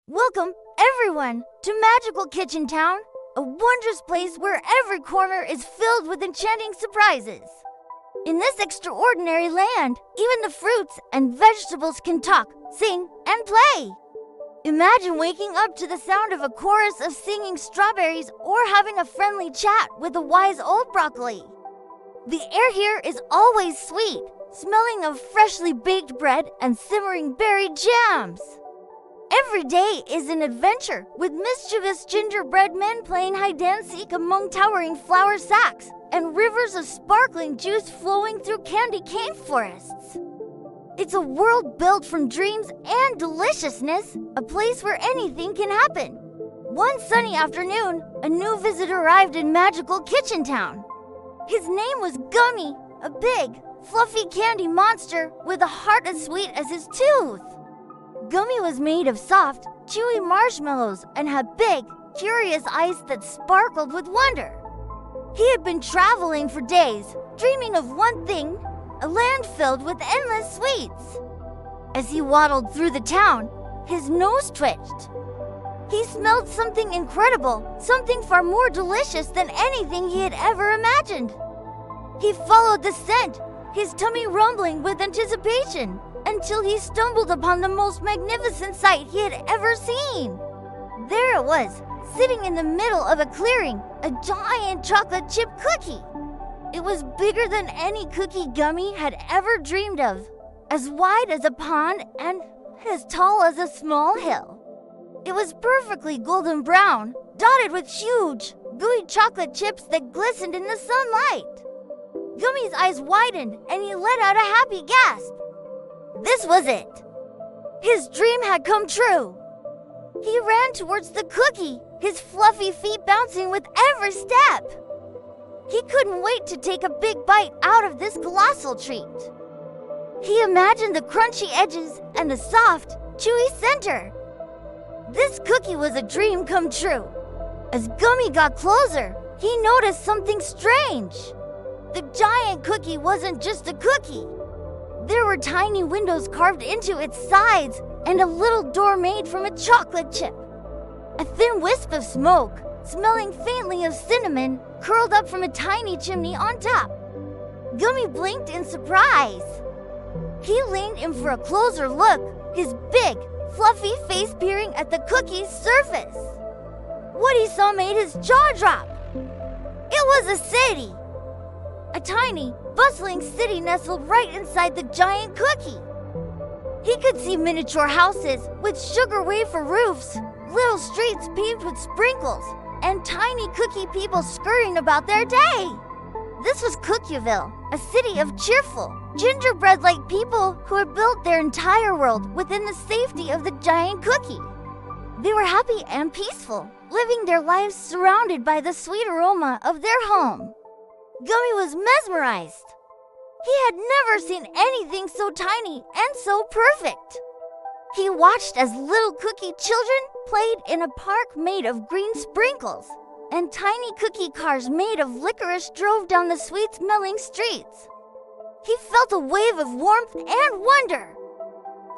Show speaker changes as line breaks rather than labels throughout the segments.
Welcome, everyone, to Magical Kitchen Town, a wondrous place where every corner is filled with enchanting surprises. In this extraordinary land, even the fruits and vegetables can talk, sing, and play. Imagine waking up to the sound of a chorus of singing strawberries or having a friendly chat with a wise old broccoli. The air here is always sweet, smelling of freshly baked bread and simmering berry jams. Every day is an adventure, with mischievous gingerbread men playing hide-and-seek among towering flour sacks and rivers of sparkling juice flowing through candy cane forests. It's a world built from dreams and deliciousness, a place where anything can happen. One sunny afternoon, a new visitor arrived in Magical Kitchen Town. His name was Gummy, a big, fluffy candy monster with a heart as sweet as his tooth. Gummy was made of soft, chewy marshmallows and had big, curious eyes that sparkled with wonder. He had been traveling for days, dreaming of one thing, a land filled with endless sweets. As he waddled through the town, his nose twitched. He smelled something incredible, something far more delicious than anything he had ever imagined. He followed the scent, his tummy rumbling with anticipation, until he stumbled upon the most magnificent sight he had ever seen. There it was, sitting in the middle of a clearing, a giant chocolate chip cookie. It was bigger than any cookie Gummy had ever dreamed of, as wide as a pond and as tall as a small hill. It was perfectly golden brown, dotted with huge, gooey chocolate chips that glistened in the sunlight. Gummy's eyes widened and he let out a happy gasp. This was it. His dream had come true. He ran towards the cookie, his fluffy feet bouncing with every step. He couldn't wait to take a big bite out of this colossal treat. He imagined the crunchy edges and the soft, chewy center. This cookie was a dream come true. As Gummy got closer, he noticed something strange. The giant cookie wasn't just a cookie. There were tiny windows carved into its sides and a little door made from a chocolate chip. A thin wisp of smoke, smelling faintly of cinnamon, curled up from a tiny chimney on top. Gummy blinked in surprise. He leaned in for a closer look, his big, fluffy face peering at the cookie's surface. What he saw made his jaw drop. It was a city. A tiny, bustling city nestled right inside the giant cookie. He could see miniature houses with sugar wafer roofs, little streets paved with sprinkles, and tiny cookie people scurrying about their day. This was Cookieville, a city of cheerful, gingerbread-like people who had built their entire world within the safety of the giant cookie. They were happy and peaceful, living their lives surrounded by the sweet aroma of their home. Gummy was mesmerized. He had never seen anything so tiny and so perfect. He watched as little cookie children played in a park made of green sprinkles, and tiny cookie cars made of licorice drove down the sweet-smelling streets. He felt a wave of warmth and wonder.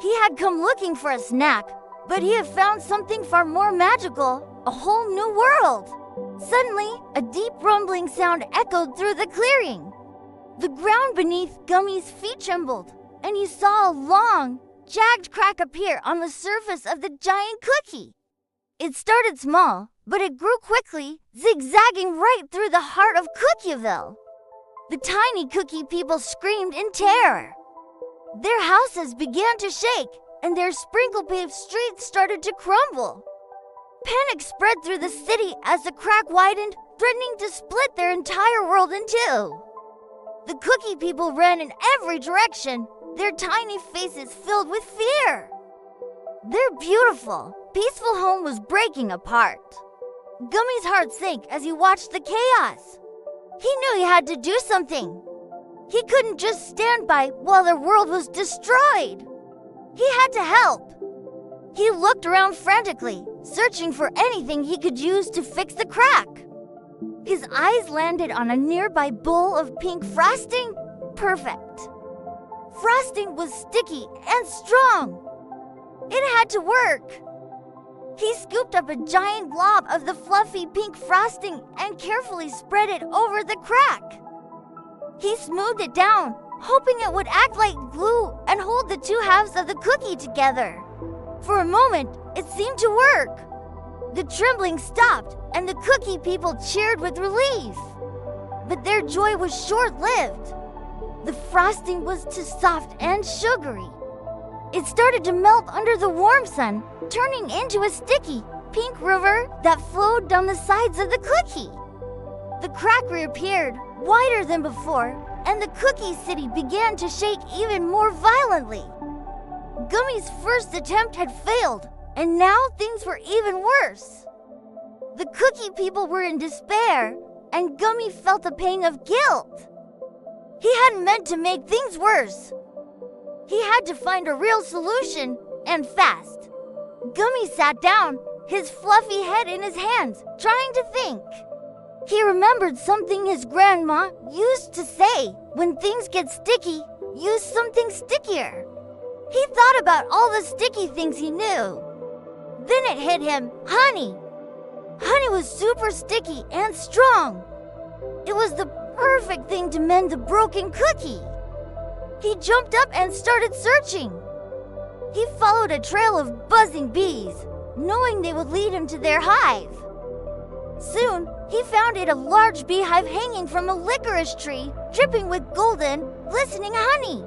He had come looking for a snack, but he had found something far more magical, a whole new world. Suddenly, a deep rumbling sound echoed through the clearing. The ground beneath Gummy's feet trembled, and he saw a long, jagged crack appear on the surface of the giant cookie. It started small, but it grew quickly, zigzagging right through the heart of Cookieville. The tiny cookie people screamed in terror. Their houses began to shake, and their sprinkle-paved streets started to crumble. Panic spread through the city as the crack widened, threatening to split their entire world in two. The cookie people ran in every direction, their tiny faces filled with fear. Their beautiful, peaceful home was breaking apart. Gummy's heart sank as he watched the chaos. He knew he had to do something. He couldn't just stand by while their world was destroyed. He had to help. He looked around frantically, searching for anything he could use to fix the crack. His eyes landed on a nearby bowl of pink frosting. Perfect. Frosting was sticky and strong. It had to work. He scooped up a giant glob of the fluffy pink frosting and carefully spread it over the crack. He smoothed it down, hoping it would act like glue and hold the two halves of the cookie together. For a moment, it seemed to work. The trembling stopped, and the cookie people cheered with relief. But their joy was short-lived. The frosting was too soft and sugary. It started to melt under the warm sun, turning into a sticky, pink river that flowed down the sides of the cookie. The crack reappeared, wider than before, and the cookie city began to shake even more violently. Gummy's first attempt had failed, and now things were even worse. The cookie people were in despair, and Gummy felt a pang of guilt. He hadn't meant to make things worse. He had to find a real solution, and fast. Gummy sat down, his fluffy head in his hands, trying to think. He remembered something his grandma used to say: when things get sticky, use something stickier. He thought about all the sticky things he knew. Then it hit him: honey. Honey was super sticky and strong. It was the perfect thing to mend the broken cookie. He jumped up and started searching. He followed a trail of buzzing bees, knowing they would lead him to their hive. Soon, he found it a large beehive hanging from a licorice tree, dripping with golden, glistening honey.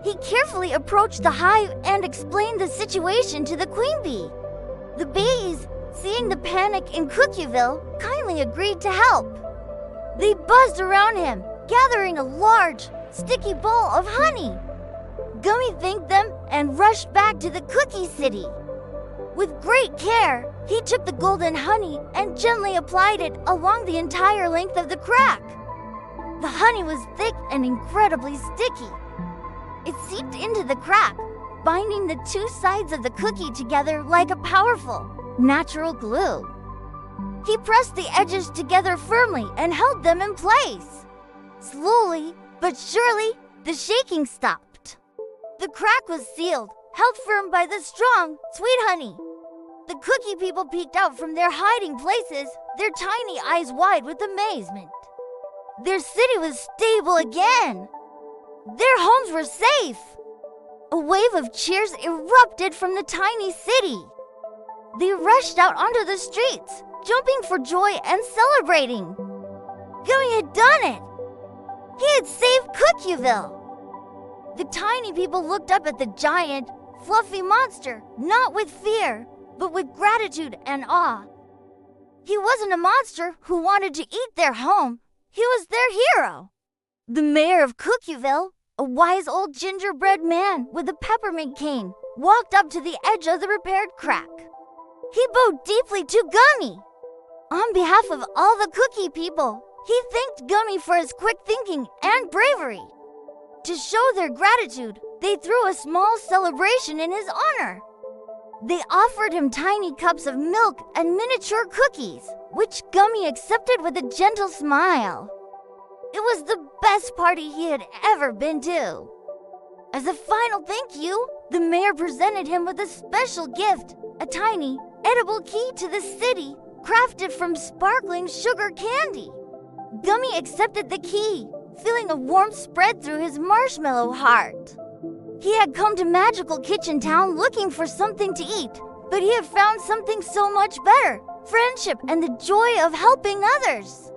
He carefully approached the hive and explained the situation to the queen bee. The bees, seeing the panic in Cookieville, kindly agreed to help. They buzzed around him, gathering a large, sticky ball of honey. Gummy thanked them and rushed back to the cookie city. With great care, he took the golden honey and gently applied it along the entire length of the crack. The honey was thick and incredibly sticky. It seeped into the crack, binding the two sides of the cookie together like a powerful, natural glue. He pressed the edges together firmly and held them in place. Slowly but surely, the shaking stopped. The crack was sealed, held firm by the strong, sweet honey. The cookie people peeked out from their hiding places, their tiny eyes wide with amazement. Their city was stable again. Their homes were safe. A wave of cheers erupted from the tiny city. They rushed out onto the streets, jumping for joy and celebrating. Gummy had done it. He had saved Cookieville. The tiny people looked up at the giant, fluffy monster, not with fear, but with gratitude and awe. He wasn't a monster who wanted to eat their home. He was their hero. The mayor of Cookieville, a wise old gingerbread man with a peppermint cane, walked up to the edge of the repaired crack. He bowed deeply to Gummy. On behalf of all the cookie people, he thanked Gummy for his quick thinking and bravery. To show their gratitude, they threw a small celebration in his honor. They offered him tiny cups of milk and miniature cookies, which Gummy accepted with a gentle smile. It was the best party he had ever been to. As a final thank you, the mayor presented him with a special gift, a tiny, edible key to the city, crafted from sparkling sugar candy. Gummy accepted the key, feeling a warmth spread through his marshmallow heart. He had come to Magical Kitchen Town looking for something to eat, but he had found something so much better: friendship and the joy of helping others.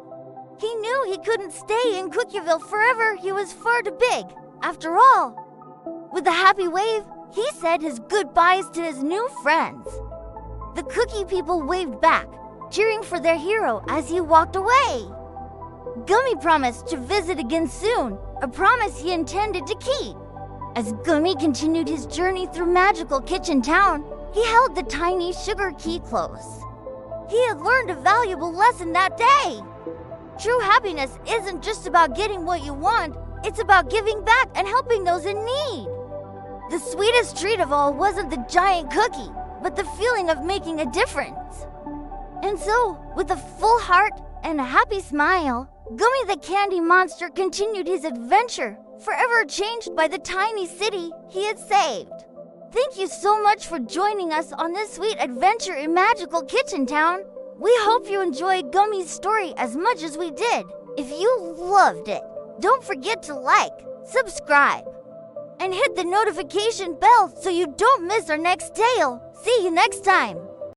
He knew he couldn't stay in Cookieville forever. He was far too big, after all. With a happy wave, he said his goodbyes to his new friends. The cookie people waved back, cheering for their hero as he walked away. Gummy promised to visit again soon, a promise he intended to keep. As Gummy continued his journey through Magical Kitchen Town, he held the tiny sugar key close. He had learned a valuable lesson that day. True happiness isn't just about getting what you want, it's about giving back and helping those in need. The sweetest treat of all wasn't the giant cookie, but the feeling of making a difference. And so, with a full heart and a happy smile, Gummy the Candy Monster continued his adventure, forever changed by the tiny city he had saved. Thank you so much for joining us on this sweet adventure in Magical Kitchen Town. We hope you enjoyed Gummy's story as much as we did. If you loved it, don't forget to like, subscribe, and hit the notification bell so you don't miss our next tale. See you next time.